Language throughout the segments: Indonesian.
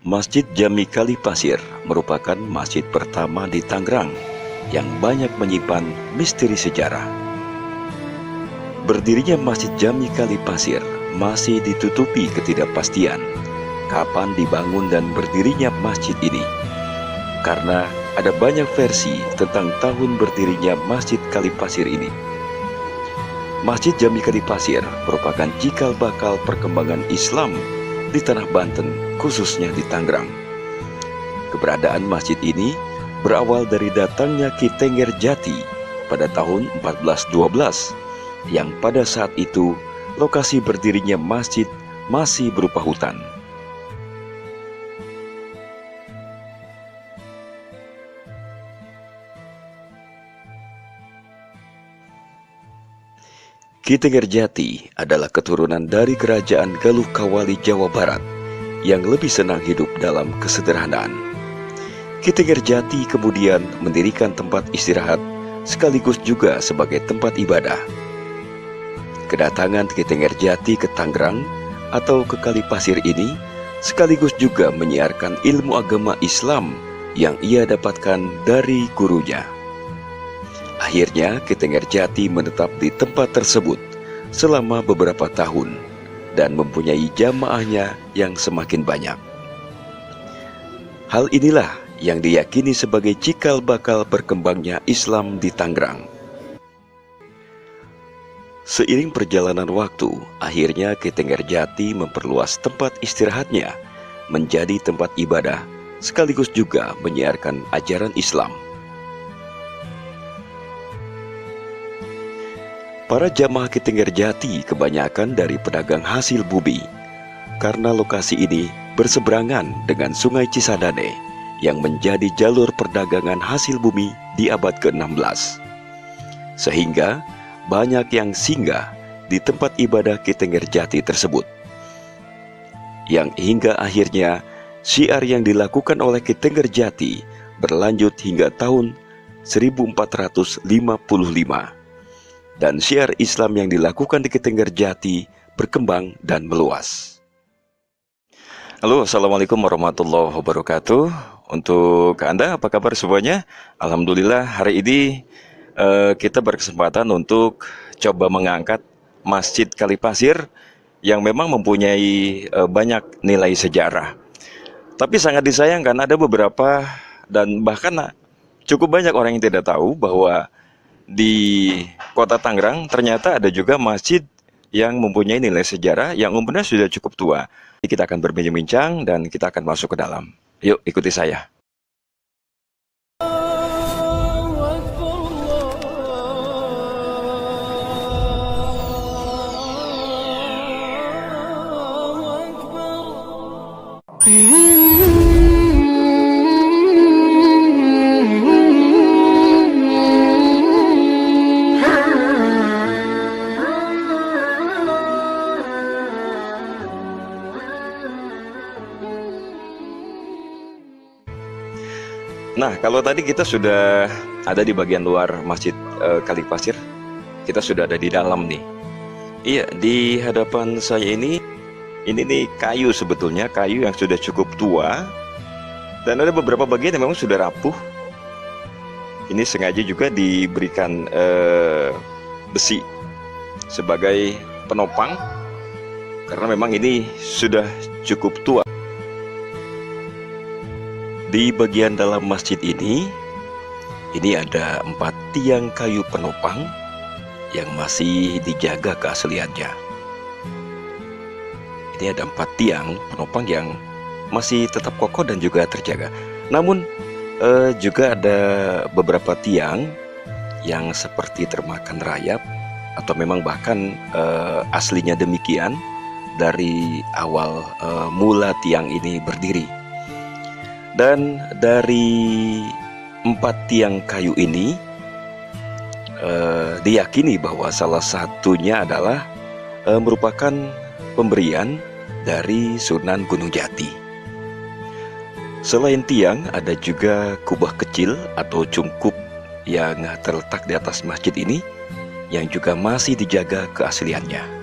Masjid Jami Kalipasir merupakan masjid pertama di Tangerang yang banyak menyimpan misteri sejarah. Berdirinya Masjid Jami Kalipasir masih ditutupi ketidakpastian kapan dibangun dan berdirinya masjid ini, karena ada banyak versi tentang tahun berdirinya Masjid Kalipasir ini. Masjid Jami Kalipasir merupakan cikal bakal perkembangan Islam di tanah Banten, khususnya di Tangerang. Keberadaan masjid ini berawal dari datangnya Ki Tengger Jati pada tahun 1412, yang pada saat itu lokasi berdirinya masjid masih berupa hutan. Ki Tengger Jati adalah keturunan dari kerajaan Galuh Kawali Jawa Barat yang lebih senang hidup dalam kesederhanaan. Ki Tengger Jati kemudian mendirikan tempat istirahat sekaligus juga sebagai tempat ibadah. Kedatangan Ki Tengger Jati ke Tangerang atau ke Kalipasir ini sekaligus juga menyiarkan ilmu agama Islam yang ia dapatkan dari gurunya. Akhirnya Ki Tengger Jati menetap di tempat tersebut selama beberapa tahun dan mempunyai jamaahnya yang semakin banyak. Hal inilah yang diyakini sebagai cikal bakal berkembangnya Islam di Tangerang. Seiring perjalanan waktu, akhirnya Ki Tengger Jati memperluas tempat istirahatnya menjadi tempat ibadah sekaligus juga menyiarkan ajaran Islam. Para jamaah Ki Tengger Jati kebanyakan dari pedagang hasil bumi, karena lokasi ini berseberangan dengan Sungai Cisadane yang menjadi jalur perdagangan hasil bumi di abad ke-16. Sehingga banyak yang singgah di tempat ibadah Ki Tengger Jati tersebut. Yang hingga akhirnya syiar yang dilakukan oleh Ki Tengger Jati berlanjut hingga tahun 1455. Dan syiar Islam yang dilakukan di Ki Tengger Jati berkembang dan meluas. Halo, assalamualaikum warahmatullahi wabarakatuh. Untuk Anda, apa kabar semuanya? Alhamdulillah, hari ini kita berkesempatan untuk coba mengangkat Masjid Kalipasir yang memang mempunyai banyak nilai sejarah. Tapi sangat disayangkan ada beberapa dan bahkan cukup banyak orang yang tidak tahu bahwa di kota Tangerang ternyata ada juga masjid yang mempunyai nilai sejarah yang umurnya sudah cukup tua. Kita akan berbincang-bincang dan kita akan masuk ke dalam. Yuk, ikuti saya. Nah, kalau tadi kita sudah ada di bagian luar Masjid Kalipasir, kita sudah ada di dalam nih. Iya, di hadapan saya ini nih kayu, sebetulnya kayu yang sudah cukup tua dan ada beberapa bagian yang memang sudah rapuh. Ini sengaja juga diberikan besi sebagai penopang karena memang ini sudah cukup tua. Di bagian dalam masjid ini ada 4 tiang kayu penopang yang masih dijaga keasliannya. Ini ada 4 tiang penopang yang masih tetap kokoh dan juga terjaga. Namun juga ada beberapa tiang yang seperti termakan rayap atau memang bahkan aslinya demikian dari awal mula tiang ini berdiri. Dan dari 4 tiang kayu ini diyakini bahwa salah satunya adalah merupakan pemberian dari Sunan Gunung Jati. Selain tiang, ada juga kubah kecil atau cungkup yang terletak di atas masjid ini yang juga masih dijaga keasliannya.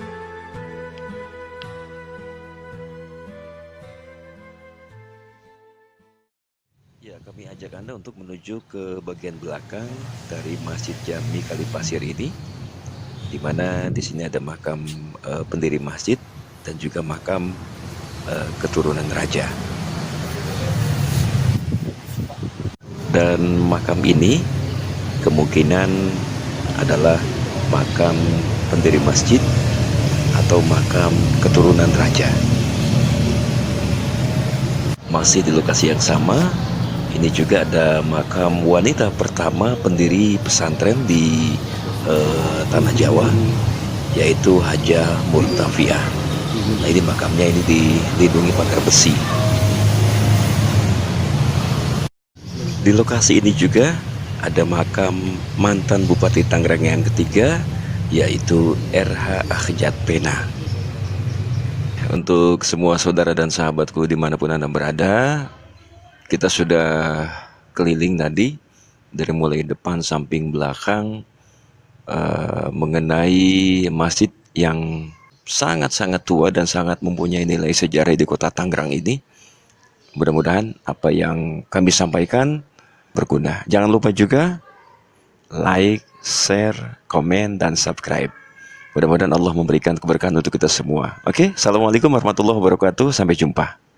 Ya, kami ajak Anda untuk menuju ke bagian belakang dari Masjid Jami Kalipasir ini, di mana di sini ada makam pendiri masjid dan juga makam keturunan raja. Dan makam ini kemungkinan adalah makam pendiri masjid atau makam keturunan raja. Masih di lokasi yang sama, ini juga ada makam wanita pertama pendiri pesantren di Tanah Jawa, yaitu Hajah Murtafiah. Nah, ini makamnya ini dilindungi pagar besi. Di lokasi ini juga ada makam mantan Bupati Tangerang yang ketiga, yaitu RH Akhjat Pena. Untuk semua saudara dan sahabatku dimanapun Anda berada, kita sudah keliling tadi dari mulai depan, samping, belakang, mengenai masjid yang sangat-sangat tua dan sangat mempunyai nilai sejarah di kota Tangerang ini. Mudah-mudahan apa yang kami sampaikan berguna. Jangan lupa juga like, share, komen, dan subscribe. Mudah-mudahan Allah memberikan keberkahan untuk kita semua. Oke, Assalamualaikum warahmatullahi wabarakatuh. Sampai jumpa.